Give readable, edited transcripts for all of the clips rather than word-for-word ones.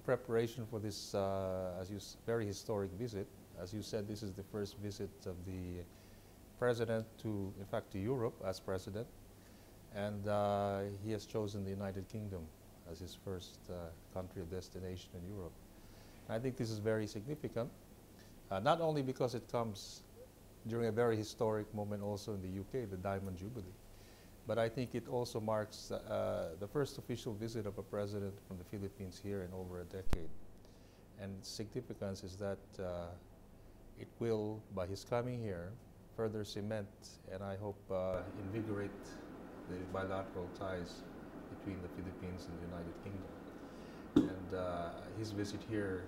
preparation for this, very historic visit. As you said, this is the first visit of the president to, in fact, to Europe as president, and he has chosen the United Kingdom as his first country of destination in Europe. I think this is very significant, not only because it comes during a very historic moment also in the UK, the Diamond Jubilee, but I think it also marks the first official visit of a president from the Philippines here in over a decade. And significance is that it will, by his coming here, further cement and I hope invigorate the bilateral ties between the Philippines and the United Kingdom. And his visit here,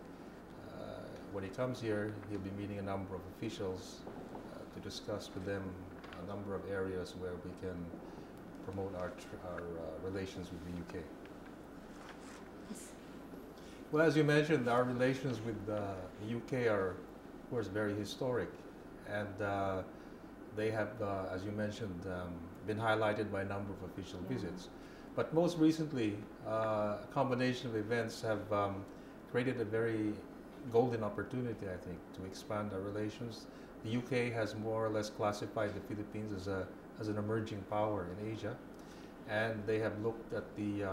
when he comes here, he'll be meeting a number of officials to discuss with them a number of areas where we can promote our relations with the UK. Well, as you mentioned, our relations with the UK are, of course, very historic, and they have, as you mentioned, been highlighted by a number of official visits. But most recently, a combination of events have created a very golden opportunity, I think, to expand our relations. The UK has more or less classified the Philippines as an emerging power in Asia, and they have looked at the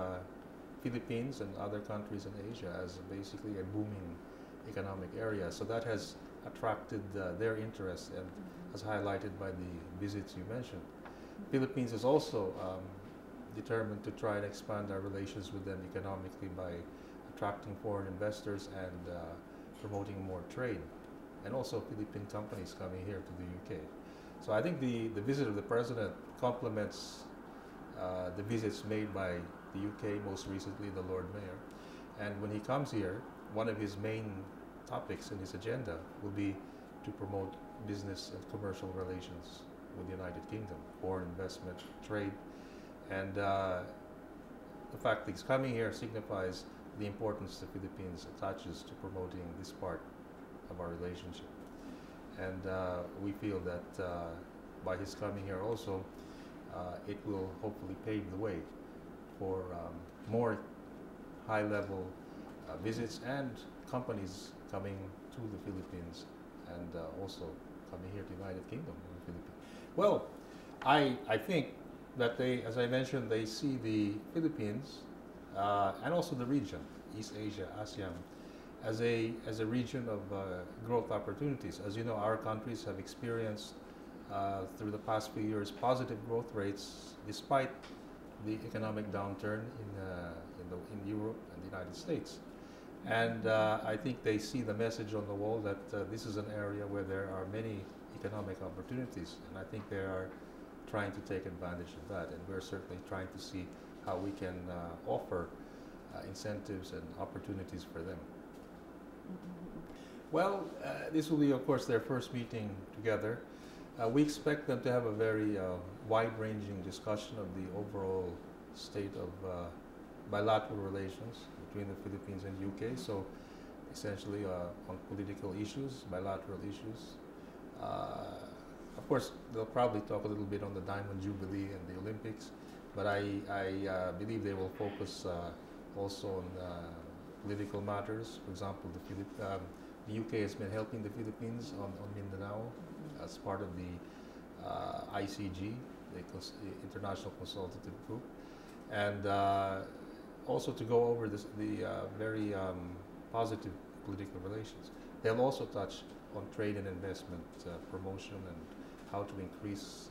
Philippines and other countries in Asia as basically a booming economic area. So that has attracted their interest and as highlighted by the visits you mentioned. Philippines is also determined to try and expand our relations with them economically by attracting foreign investors and promoting more trade, and also Philippine companies coming here to the UK. So I think the visit of the President complements the visits made by the UK, most recently the Lord Mayor. And when he comes here, one of his main topics in his agenda will be to promote business and commercial relations with the United Kingdom, foreign investment, trade. And the fact that he's coming here signifies the importance the Philippines attaches to promoting this part of our relationship. And we feel that by his coming here also, it will hopefully pave the way for more high-level visits and companies coming to the Philippines and also coming here to the United Kingdom and the Philippines. Well, I think that they, as I mentioned, they see the Philippines and also the region, East Asia, ASEAN, as a region of growth opportunities. As you know, our countries have experienced through the past few years positive growth rates despite the economic downturn in Europe and the United States. And I think they see the message on the wall that this is an area where there are many economic opportunities, and I think they are trying to take advantage of that, and we're certainly trying to see how we can offer incentives and opportunities for them. Well, this will be, of course, their first meeting together. We expect them to have a very wide-ranging discussion of the overall state of bilateral relations between the Philippines and UK. So, essentially on political issues, bilateral issues. Of course, they'll probably talk a little bit on the Diamond Jubilee and the Olympics, but I believe they will focus also on political matters. For example, the UK has been helping the Philippines on Mindanao as part of the ICG, the International Consultative Group, and also to go over the very positive political relations. They'll also touch on trade and investment promotion and how to increase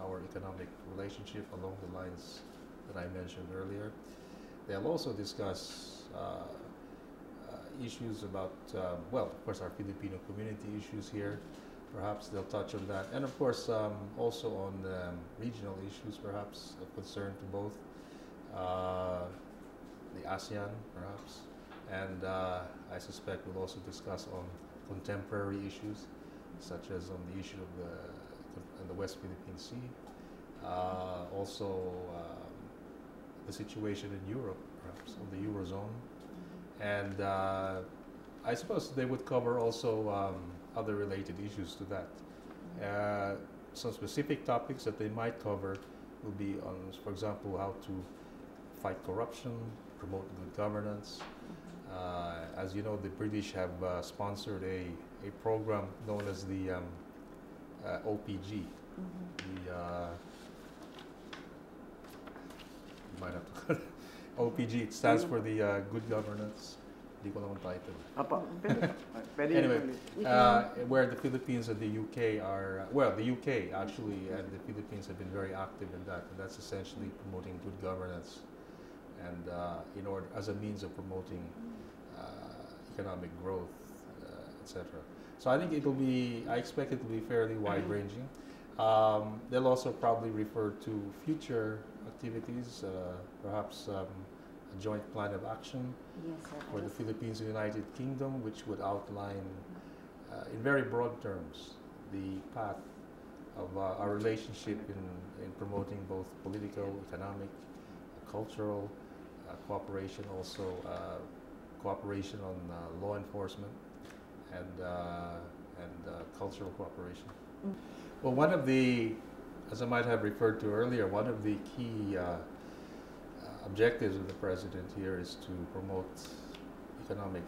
our economic relationship along the lines that I mentioned earlier. They'll also discuss issues about, well, of course, our Filipino community issues here. Perhaps they'll touch on that. And of course, also on regional issues, perhaps of concern to both the ASEAN, perhaps. And I suspect we'll also discuss on contemporary issues, such as on the issue of the West Philippine Sea. Also, the situation in Europe, perhaps, on the Eurozone. And I suppose they would cover also other related issues to that. Some specific topics that they might cover will be on, for example, how to fight corruption, promote good governance, As you know, the British have sponsored a program known as the OPG. The you might have to OPG. It stands for the Good Governance. Di ko lang ang title. Apa, pwede Anyway, ulit. where the Philippines and the UK are, well, the UK actually and the Philippines have been very active in that, and that's essentially promoting good governance, and in order as a means of promoting economic growth, etc. So I think it'll be, I expect it to be fairly wide-ranging. They'll also probably refer to future activities, perhaps a joint plan of action for the Philippines and United Kingdom, which would outline, in very broad terms, the path of our relationship in promoting both political, economic, cultural cooperation, also cooperation on law enforcement and cultural cooperation. Well, one of the, as I might have referred to earlier, one of the key objectives of the president here is to promote economic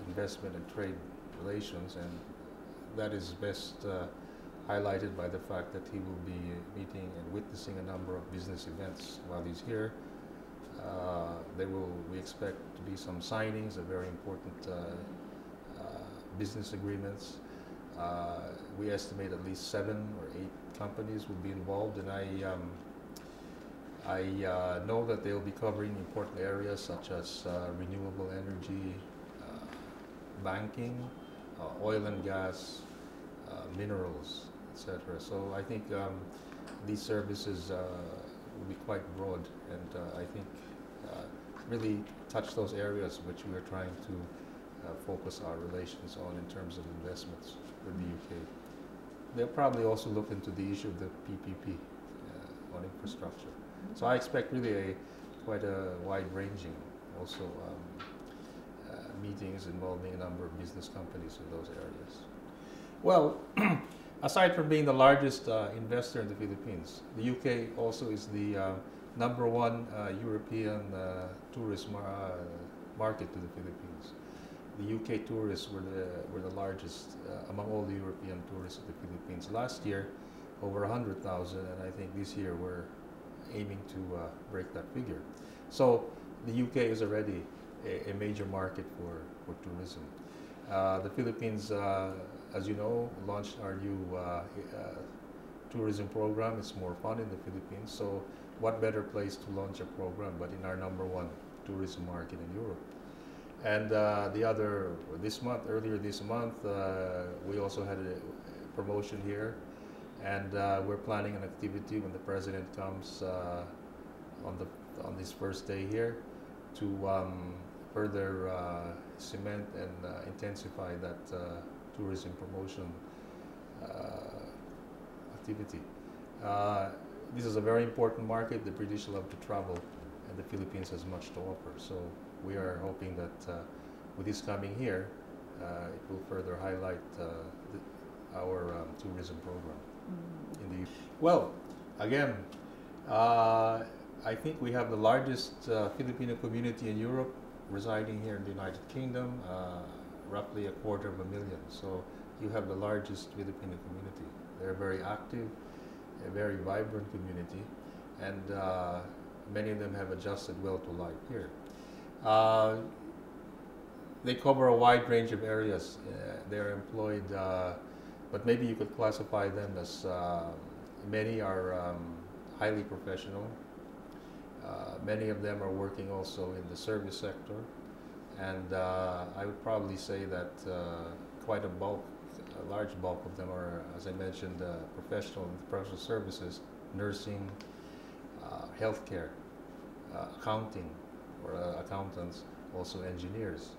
investment and trade relations, and that is best highlighted by the fact that he will be meeting and witnessing a number of business events while he's here. We expect to be some signings of very important business agreements. We estimate at least 7 or 8 companies will be involved, and I know that they'll be covering important areas such as renewable energy, banking, oil and gas, minerals, etc. So I think these services will be quite broad, and I think really touch those areas which we are trying to focus our relations on in terms of investments with the UK. They'll probably also look into the issue of the PPP on infrastructure. So I expect really quite a wide-ranging also meetings involving a number of business companies in those areas. Well, aside from being the largest investor in the Philippines, the UK also is the #1 European tourist market to the Philippines. The UK tourists were the largest among all the European tourists of the Philippines. Last year, over 100,000, and I think this year we're aiming to break that figure. So the UK is already a major market for tourism. The Philippines, as you know, launched our new tourism program. It's more fun in the Philippines. So what better place to launch a program but in our #1 tourism market in Europe? And earlier this month, we also had a promotion here. And we're planning an activity when the president comes on this first day here to further cement and intensify that tourism promotion activity. This is a very important market. The British love to travel, and the Philippines has much to offer. So we are hoping that with this coming here, it will further highlight our tourism program. Well, again, I think we have the largest Filipino community in Europe residing here in the United Kingdom, roughly 250,000. So you have the largest Filipino community. They're very active, a very vibrant community, and many of them have adjusted well to life here. They cover a wide range of areas. They're employed, but maybe you could classify them as many are highly professional. Many of them are working also in the service sector, and I would probably say that quite a large bulk of them are, as I mentioned, professional services, nursing, healthcare, accounting, or accountants, also engineers.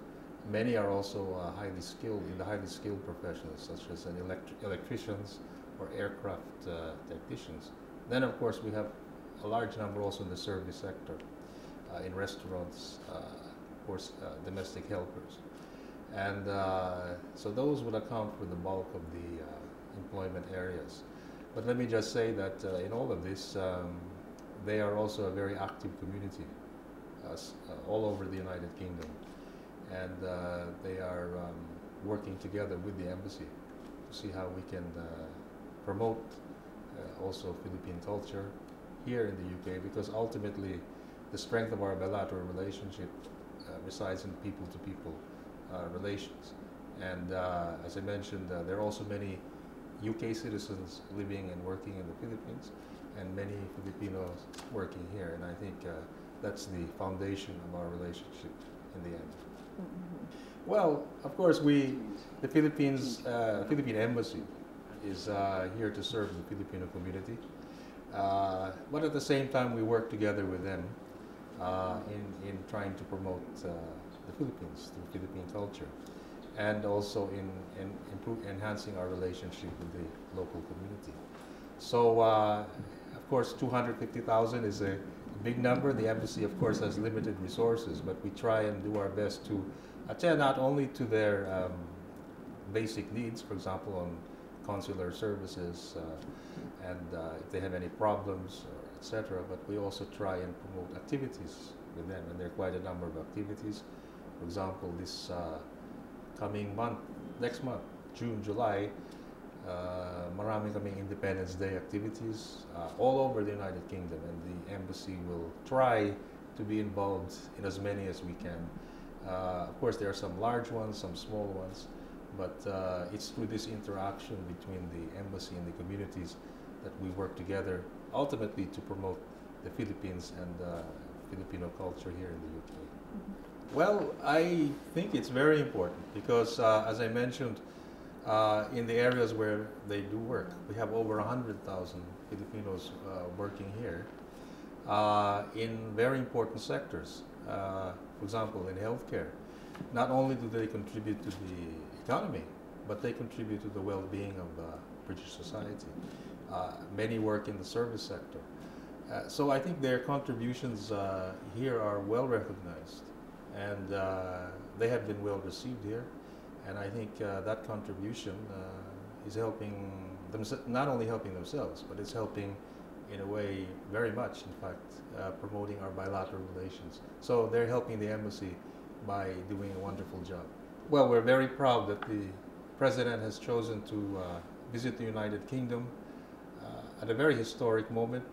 Many are also highly skilled professionals, such as electricians or aircraft technicians. Then, of course, we have a large number also in the service sector, in restaurants, of course, domestic helpers. And so those would account for the bulk of the employment areas. But let me just say that in all of this, they are also a very active community. all over the United Kingdom, and they are working together with the embassy to see how we can promote also Philippine culture here in the UK, because ultimately the strength of our bilateral relationship resides in people-to-people relations. And as I mentioned, there are also many UK citizens living and working in the Philippines, and many Filipinos working here. And I think that's the foundation of our relationship in the end. Mm-hmm. Well, of course, the Philippine Embassy is here to serve the Filipino community. But at the same time, we work together with them in trying to promote the Philippines, the Philippine culture, and also in enhancing our relationship with the local community. So, of course, 250,000 is a big number. The embassy, of course, has limited resources, but we try and do our best to attend not only to their basic needs, for example, on consular services, and if they have any problems, etc. But we also try and promote activities with them, and there are quite a number of activities. For example, this coming month, next month, June, July, marami kaming Independence Day activities all over the United Kingdom, and the embassy will try to be involved in as many as we can. Of course, there are some large ones, some small ones, but it's through this interaction between the embassy and the communities that we work together, ultimately to promote the Philippines and Filipino culture here in the UK. Mm-hmm. Well, I think it's very important because, as I mentioned, in the areas where they do work, we have over 100,000 Filipinos working here in very important sectors. For example, in healthcare, not only do they contribute to the economy, but they contribute to the well-being of British society. Many work in the service sector. So I think their contributions here are well recognized, and they have been well received here. And I think that contribution is helping them, not only helping themselves, but it's helping in a way very much, in fact, promoting our bilateral relations. So they're helping the embassy by doing a wonderful job. Well, we're very proud that the President has chosen to visit the United Kingdom at a very historic moment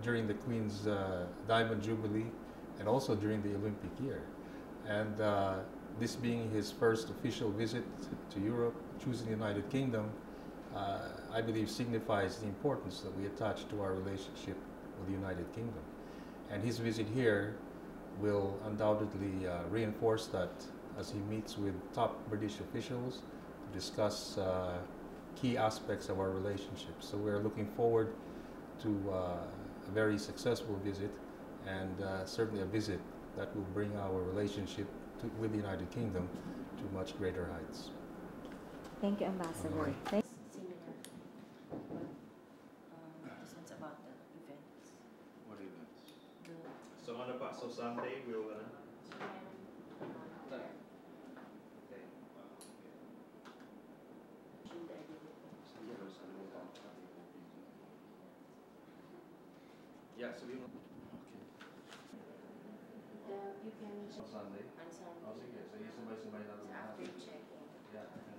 during the Queen's Diamond Jubilee and also during the Olympic year. And this being his first official visit to Europe, choosing the United Kingdom, I believe signifies the importance that we attach to our relationship with the United Kingdom. And his visit here will undoubtedly reinforce that as he meets with top British officials to discuss key aspects of our relationship. So we're looking forward to a very successful visit, and certainly a visit that will bring our relationship with the United Kingdom to much greater heights. Thank you, Ambassador. Thank Similar. This one's about the events. What events? The So Sunday we'll yeah, so we you can Sunday. on Sunday. Oh, sige. So, sabay-sabay na After checking. Yeah.